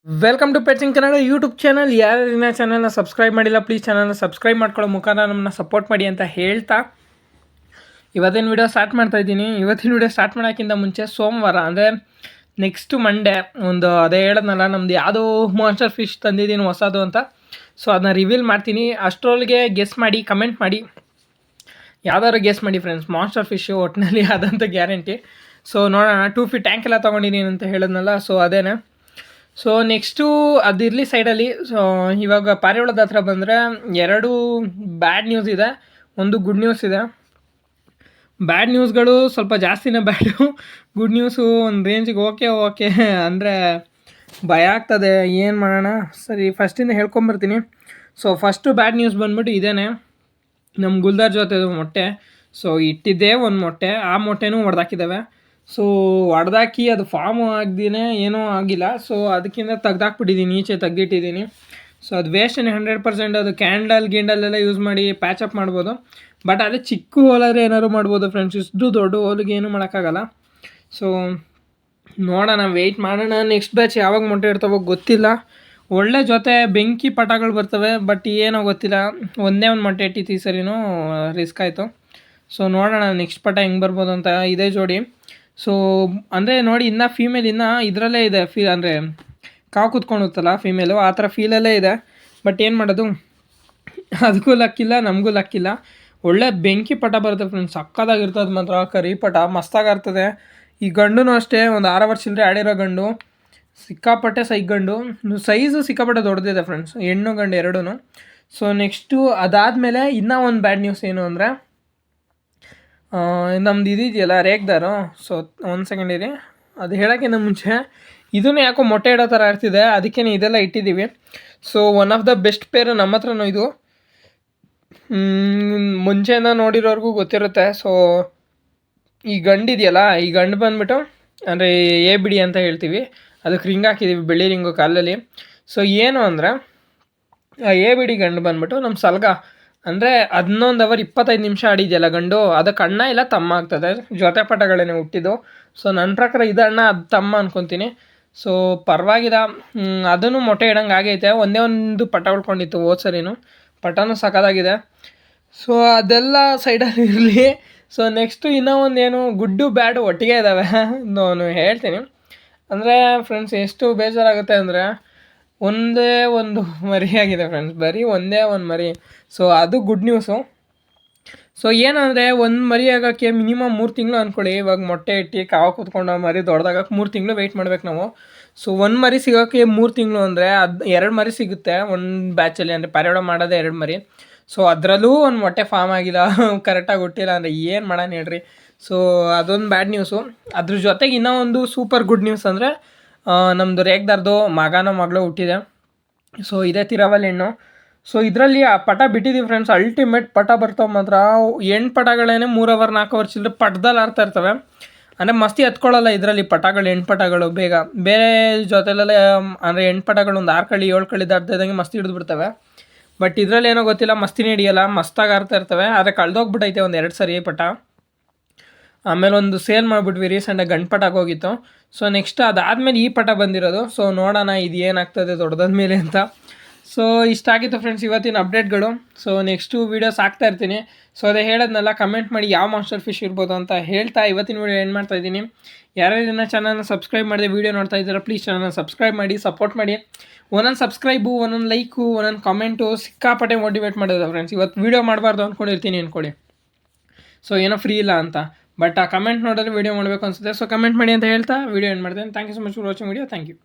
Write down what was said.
Welcome to ಪೆಟ್ಸಿಂಗ್ Kannada YouTube channel. ಯಾರ್ಯಾರಿನ ಚಾನಲ್ನ ಸಬ್ಸ್ಕ್ರೈಬ್ ಮಾಡಿಲ್ಲ ಪ್ಲೀಸ್ ಚಾನಲ್ನ ಸಬ್ಸ್ಕ್ರೈಬ್ ಮಾಡ್ಕೊಳ್ಳೋ ಮುಖಾಂತರ ನಮ್ಮನ್ನ ಸಪೋರ್ಟ್ ಮಾಡಿ ಅಂತ ಹೇಳ್ತಾ ಇವತ್ತಿನ ವಿಡಿಯೋ ಸ್ಟಾರ್ಟ್ ಮಾಡ್ತಾ ಇದ್ದೀನಿ. ಇವತ್ತಿನ ವಿಡಿಯೋ ಸ್ಟಾರ್ಟ್ ಮಾಡೋಕ್ಕಿಂತ ಮುಂಚೆ ಸೋಮವಾರ ಅಂದರೆ ನೆಕ್ಸ್ಟು ಮಂಡೇ ಒಂದು ಅದೇ ಹೇಳೋದ್ನಲ್ಲ, ನಮ್ದು ಯಾವುದೋ ಮಾನ್ಸ್ಟರ್ ಫಿಶ್ ತಂದಿದ್ದೀನಿ ಹೊಸದು ಅಂತ. ಸೊ ಅದನ್ನ ರಿವೀಲ್ ಮಾಡ್ತೀನಿ. ಅಷ್ಟರೊಳಗೆ ಗೆಸ್ ಮಾಡಿ, ಕಮೆಂಟ್ ಮಾಡಿ, ಯಾವ್ದಾದ್ರು ಗೆಸ್ ಮಾಡಿ ಫ್ರೆಂಡ್ಸ್. ಮಾನ್ಸ್ಟರ್ ಫಿಶ್ಶು ಒಟ್ಟಿನಲ್ಲಿ ಅದಂತ ಗ್ಯಾರಂಟಿ. ಸೊ ನೋಡೋಣ. 2 ಫೀಟ್ ಟ್ಯಾಂಕ್ ಎಲ್ಲ ತೊಗೊಂಡಿದ್ದೀನಿ ಅಂತ ಹೇಳಿದ್ನಲ್ಲ, ಸೊ ಅದೇನೆ. ಸೊ ನೆಕ್ಸ್ಟು ಅದಿರಲಿ ಸೈಡಲ್ಲಿ. ಸೊ ಇವಾಗ ಪಾರಿವಾಳದ ಹತ್ರ ಬಂದರೆ 2 ಬ್ಯಾಡ್ ನ್ಯೂಸ್ ಇದೆ, ಒಂದು ಗುಡ್ ನ್ಯೂಸ್ ಇದೆ. ಬ್ಯಾಡ್ ನ್ಯೂಸ್ಗಳು ಸ್ವಲ್ಪ ಜಾಸ್ತಿನೇ ಬ್ಯಾಡು. ಗುಡ್ ನ್ಯೂಸು ಒಂದು ರೇಂಜಿಗೆ ಓಕೆ ಅಂದರೆ ಭಯ ಆಗ್ತದೆ. ಏನು ಮಾಡೋಣ, ಸರಿ ಫಸ್ಟಿಂದ ಹೇಳ್ಕೊಂಬರ್ತೀನಿ. ಸೊ ಫಸ್ಟು ಬ್ಯಾಡ್ ನ್ಯೂಸ್ ಬಂದ್ಬಿಟ್ಟು ಇದೇನೆ, ನಮ್ಮ ಗುಲ್ದಾರ್ ಜೊತೆ ಮೊಟ್ಟೆ. ಸೊ ಇಟ್ಟಿದ್ದೇ ಒಂದು ಮೊಟ್ಟೆ, ಆ ಮೊಟ್ಟೆನೂ ಹೊಡೆದಾಕಿದ್ದಾವೆ. ಸೊ ಹೊಡೆದಾಕಿ ಅದು ಫಾರ್ಮು ಆಗದೇ ಏನೂ ಆಗಿಲ್ಲ. ಸೊ ಅದಕ್ಕಿಂತ ತೆಗ್ದಾಕ್ಬಿಟ್ಟಿದ್ದೀನಿ, ಈಚೆ ತೆಗ್ದಿಟ್ಟಿದ್ದೀನಿ. ಸೊ ಅದು ವೇಸ್ಟೇ 100%. ಅದು ಗಿಂಡಲ್ಲೆಲ್ಲ ಯೂಸ್ ಮಾಡಿ ಪ್ಯಾಚಪ್ ಮಾಡ್ಬೋದು. ಬಟ್ ಅದೇ ಚಿಕ್ಕ ಹೋಲಾದರೆ ಏನಾದ್ರು ಮಾಡ್ಬೋದು ಫ್ರೆಂಡ್ಸ್. ಇಷ್ಟು ದೊಡ್ಡ ಹೋಲಿಗೆ ಏನೂ ಮಾಡೋಕ್ಕಾಗಲ್ಲ. ಸೊ ನೋಡೋಣ, ವೆಯ್ಟ್ ಮಾಡೋಣ. ನೆಕ್ಸ್ಟ್ ಬ್ಯಾಚ್ ಯಾವಾಗ ಮೊಟ್ಟೆ ಇಡ್ತಾವೋ ಗೊತ್ತಿಲ್ಲ. ಒಳ್ಳೆ ಜೊತೆ ಬೆಂಕಿ ಪಟಗಳು ಬರ್ತವೆ, ಬಟ್ ಏನೋ ಗೊತ್ತಿಲ್ಲ. ಒಂದೇ ಒಂದು ಮೊಟ್ಟೆ ಇಟ್ಟಿತ್ತು ಈ ಸರಿನೂ, ರಿಸ್ಕ್ ಆಯಿತು. ಸೊ ನೋಡೋಣ ನೆಕ್ಸ್ಟ್ ಪಟ ಹೆಂಗೆ ಬರ್ಬೋದು ಅಂತ. ಇದೇ ಜೋಡಿ. ಸೊ ಅಂದರೆ ನೋಡಿ, ಇನ್ನೂ ಫೀಮೇಲ್ ಇನ್ನೂ ಇದರಲ್ಲೇ ಇದೆ, ಅಂದರೆ ಕಾವು ಕೂತ್ಕೊಂಡುತ್ತಲ್ಲ ಫೀಮೇಲು, ಆ ಥರ ಫೀಲಲ್ಲೇ ಇದೆ. ಬಟ್ ಏನು ಮಾಡೋದು, ಅದಕ್ಕೂ ಲಕ್ಕಿಲ್ಲ, ನಮಗೂ ಲಕ್ಕಿಲ್ಲ. ಒಳ್ಳೆ ಬೆಂಕಿ ಪಟ ಬರುತ್ತೆ ಫ್ರೆಂಡ್ಸ್, ಸಕ್ಕದಾಗಿರ್ತದೆ ಮಾತ್ರ. ಕರಿ ಪಟ ಮಸ್ತಾಗಿರ್ತದೆ. ಈ ಗಂಡು ಅಷ್ಟೇ, ಒಂದು 6 ವರ್ಷ ಚಿಲ್ಲರೆ ಆಡಿರೋ ಗಂಡು, ಸಿಕ್ಕಾಪಟ್ಟೆ ಗಂಡು. ಸೈಜು ಸಿಕ್ಕಾಪಟ್ಟೆ ದೊಡ್ಡದಿದೆ ಫ್ರೆಂಡ್ಸ್, ಹೆಣ್ಣು ಗಂಡು ಎರಡೂ. ಸೊ ನೆಕ್ಸ್ಟು ಅದಾದಮೇಲೆ ಇನ್ನೂ ಒಂದು ಬ್ಯಾಡ್ ನ್ಯೂಸ್ ಏನು ಅಂದರೆ, ನಮ್ದು ಇದೆಯಲ್ಲ ರೇಗ್ದಾರು. ಸೊ ಒಂದು ಸೆಕೆಂಡ್ ಇರಿ, ಅದು ಹೇಳೋಕ್ಕಿಂತ ಮುಂಚೆ ಇದನ್ನು ಯಾಕೋ ಮೊಟ್ಟೆ ಇಡೋ ಥರ ಇರ್ತಿದೆ, ಅದಕ್ಕೇ ಇದೆಲ್ಲ ಇಟ್ಟಿದ್ದೀವಿ. So one of the best ಪೇರು ನಮ್ಮ ಹತ್ರನೂ ಇದು. ಮುಂಚೆಯಿಂದ ನೋಡಿರೋರ್ಗೂ ಗೊತ್ತಿರುತ್ತೆ. ಸೊ ಈ ಗಂಡು ಇದೆಯಲ್ಲ, ಈ ಗಂಡು ಬಂದುಬಿಟ್ಟು ಅಂದರೆ ಬಿಡಿ ಅಂತ ಹೇಳ್ತೀವಿ. ಅದಕ್ಕೆ ರಿಂಗ್ ಹಾಕಿದ್ದೀವಿ, ಬೆಳ್ಳಿ ರಿಂಗು ಕಾಲಲ್ಲಿ. ಸೊ ಏನು ಅಂದರೆ, ಬಿಡಿ ಗಂಡು ಬಂದುಬಿಟ್ಟು ನಮ್ಮ ಸಲ್ಗ ಅಂದರೆ 11 ಅವರ್ 25 ನಿಮಿಷ ಆಡಿದೆಯಲ್ಲ ಗಂಡು, ಅದಕ್ಕೆ ಅಣ್ಣ ಇಲ್ಲ ತಮ್ಮ ಆಗ್ತದೆ. ಜೊತೆ ಪಟಗಳೇನೆ ಹುಟ್ಟಿದ್ದು. ಸೊ ನನ್ನ ಪ್ರಕಾರ ಇದು ಅಣ್ಣ, ಅದು ತಮ್ಮ ಅನ್ಕೊತೀನಿ. ಸೊ ಪರವಾಗಿಲ್ಲ, ಅದನ್ನು ಮೊಟ್ಟೆ ಇಡಂಗೆ ಆಗೈತೆ. ಒಂದೇ ಒಂದು ಪಟ ಉಳ್ಕೊಂಡಿತ್ತು ಹೋದ ಸರಿನೂ, ಪಟನೂ ಸಖತ್ತಾಗಿದೆ. ಸೊ ಅದೆಲ್ಲ ಸೈಡಲ್ಲಿ ಇರಲಿ. ಸೊ ನೆಕ್ಸ್ಟು ಇನ್ನೂ ಒಂದೇನು, ಗುಡ್ಡು ಬ್ಯಾಡು ಒಟ್ಟಿಗೆ ಇದ್ದಾವೆ. ನಾನು ಹೇಳ್ತೀನಿ. ಅಂದರೆ ಫ್ರೆಂಡ್ಸ್ ಎಷ್ಟು ಬೇಜಾರಾಗುತ್ತೆ ಅಂದರೆ, ಒಂದೇ ಒಂದು ಮರಿಯಾಗಿದೆ ಫ್ರೆಂಡ್ಸ್, ಬರೀ ಒಂದೇ ಒಂದು ಮರಿ. ಸೊ ಅದು ಗುಡ್ ನ್ಯೂಸು. ಸೊ ಏನಂದರೆ, ಒಂದು ಮರಿ ಆಗೋಕ್ಕೆ ಮಿನಿಮಮ್ 3 ತಿಂಗಳು ಅಂದ್ಕೊಳ್ಳಿ. ಇವಾಗ ಮೊಟ್ಟೆ ಇಟ್ಟು ಕಾವು ಕೂತ್ಕೊಂಡು ಮರಿ ದೊಡ್ಡದಾಗಕ್ಕೆ 3 ತಿಂಗಳು ವೆಯ್ಟ್ ಮಾಡ್ಬೇಕು ನಾವು. ಸೊ ಒಂದು ಮರಿ ಸಿಗೋಕ್ಕೆ 3 ತಿಂಗಳು ಅಂದರೆ ಅದು 2 ಮರಿ ಸಿಗುತ್ತೆ ಒಂದು ಬ್ಯಾಚಲ್ಲಿ. ಅಂದರೆ ಪಾರಿವಾಳ ಮಾಡೋದೇ 2 ಮರಿ. ಸೊ ಅದರಲ್ಲೂ ಒಂದು ಮೊಟ್ಟೆ ಫಾರ್ಮ್ ಆಗಿಲ್ಲ, ಕರೆಕ್ಟಾಗಿ ಹುಟ್ಟಿಲ್ಲ ಅಂದರೆ ಏನು ಮಾಡೋಣ ಹೇಳ್ರಿ. ಸೊ ಅದೊಂದು ಬ್ಯಾಡ್ ನ್ಯೂಸು. ಅದ್ರ ಜೊತೆಗೆ ಇನ್ನೂ ಒಂದು ಸೂಪರ್ ಗುಡ್ ನ್ಯೂಸ್ ಅಂದರೆ, ನಮ್ಮದು ರೇಗ್ದಾರ್ದು ಮಗಳು ಹುಟ್ಟಿದೆ. ಸೊ ಇದೇ ತಿರವಲ್ ಹೆಣ್ಣು. ಸೊ ಇದರಲ್ಲಿ ಆ ಪಟ ಬಿಟ್ಟಿದ್ದೀವಿ ಫ್ರೆಂಡ್ಸ್, ಅಲ್ಟಿಮೇಟ್ ಪಟ ಬರ್ತಾವೆ ಮಾತ್ರ. ಹೆಣ್ಣು ಪಟಗಳೇನೆ 3 ಅವರ್ 4 ಅವರ್ ಚಿಲ್ಲರೆ ಪಟದಲ್ಲಿ ಆಡ್ತಾ ಇರ್ತವೆ. ಅಂದರೆ ಮಸ್ತಿ ಹತ್ಕೊಳ್ಳಲ್ಲ ಇದರಲ್ಲಿ ಪಟಗಳು, ಹೆಣ್ಣು ಪಟಗಳು ಬೇಗ. ಬೇರೆ ಜೊತೆಲೆಲ್ಲ ಅಂದರೆ ಹೆಣ್ಣು ಪಟಗಳು ಒಂದು 6 ಕಳಿ 7 ಕಳಿ ದಾಟ್ತಾ ಇದ್ದಂಗೆ ಮಸ್ತಿ ಹಿಡಿದು ಬಿಡ್ತವೆ. ಬಟ್ ಇದರಲ್ಲಿ ಏನೋ ಗೊತ್ತಿಲ್ಲ, ಮಸ್ತಿನೇ ಹಿಡಿಯಲ್ಲ, ಮಸ್ತಾಗಿ ಆಡ್ತಾ ಇರ್ತವೆ. ಆದರೆ ಕಳೆದೋಗ್ಬಿಟ್ಟೈತೆ ಒಂದು 2 ಸರಿ ಪಟ. ಆಮೇಲೆ ಒಂದು ಸೇಲ್ ಮಾಡಿಬಿಟ್ವಿ ರೀಸೆಂಟಾಗಿ, ಗಂಡು ಪಟಾಗಿ ಹೋಗಿತ್ತು. ಸೊ ನೆಕ್ಸ್ಟ್ ಅದಾದಮೇಲೆ ಈ ಪಟ ಬಂದಿರೋದು. ಸೊ ನೋಡೋಣ ಇದು ಏನಾಗ್ತದೆ ದೊಡ್ಡದಾದ ಮೇಲೆ ಅಂತ. ಸೊ ಇಷ್ಟ ಆಗಿತ್ತು ಫ್ರೆಂಡ್ಸ್ ಇವತ್ತಿನ ಅಪ್ಡೇಟ್ಗಳು. ಸೊ ನೆಕ್ಸ್ಟು ವೀಡಿಯೋಸ್ ಹಾಕ್ತಾ ಇರ್ತೀನಿ. ಸೊ ಅದೇ ಹೇಳೋದ್ನೆಲ್ಲ ಕಮೆಂಟ್ ಮಾಡಿ ಯಾವ ಮಾನ್ಸ್ಟರ್ ಫಿಶ್ ಇರ್ಬೋದು ಅಂತ ಹೇಳ್ತಾ ಇವತ್ತಿನ ವೀಡಿಯೋ ಏನು ಮಾಡ್ತಾ ಇದ್ದೀನಿ. ಯಾರ್ಯಾರನ್ನ ಚಾನಲ್ನ ಸಬ್ಸ್ಕ್ರೈಬ್ ಮಾಡಿದೆ ವೀಡಿಯೋ ನೋಡ್ತಾ ಇದ್ದೀರಾ, ಪ್ಲೀಸ್ ಚಾನಲ್ನ ಸಬ್ಸ್ಕ್ರೈಬ್ ಮಾಡಿ, ಸಪೋರ್ಟ್ ಮಾಡಿ. ಒಂದೊಂದು ಸಬ್ಸ್ಕ್ರೈಬು, ಒಂದೊಂದು ಲೈಕು, ಒಂದೊಂದು ಕಾಮೆಂಟು ಸಿಕ್ಕಾಪಟ್ಟೆ ಮೋಟಿವೇಟ್ ಮಾಡೋದು ಫ್ರೆಂಡ್ಸ್. ಇವತ್ತು ವೀಡಿಯೋ ಮಾಡಬಾರ್ದು ಅಂದ್ಕೊಂಡಿರ್ತೀನಿ ಅಂದ್ಕೊಳ್ಳಿ. ಸೊ ಏನೋ ಫ್ರೀ ಇಲ್ಲ ಅಂತ, ಬಟ್ ಆ ಕಮೆಂಟ್ ನೋಡಿದ್ರೆ ವೀಡಿಯೋ ಮಾಡಬೇಕು ಅನಿಸುತ್ತೆ. ಸೊ ಕಮೆಂಟ್ ಮಾಡಿ ಅಂತ ಹೇಳ್ತಾ ವೀಡಿಯೋ ಏನು ಮಾಡ್ತೇನೆ. Thank you so much for watching video. Thank you.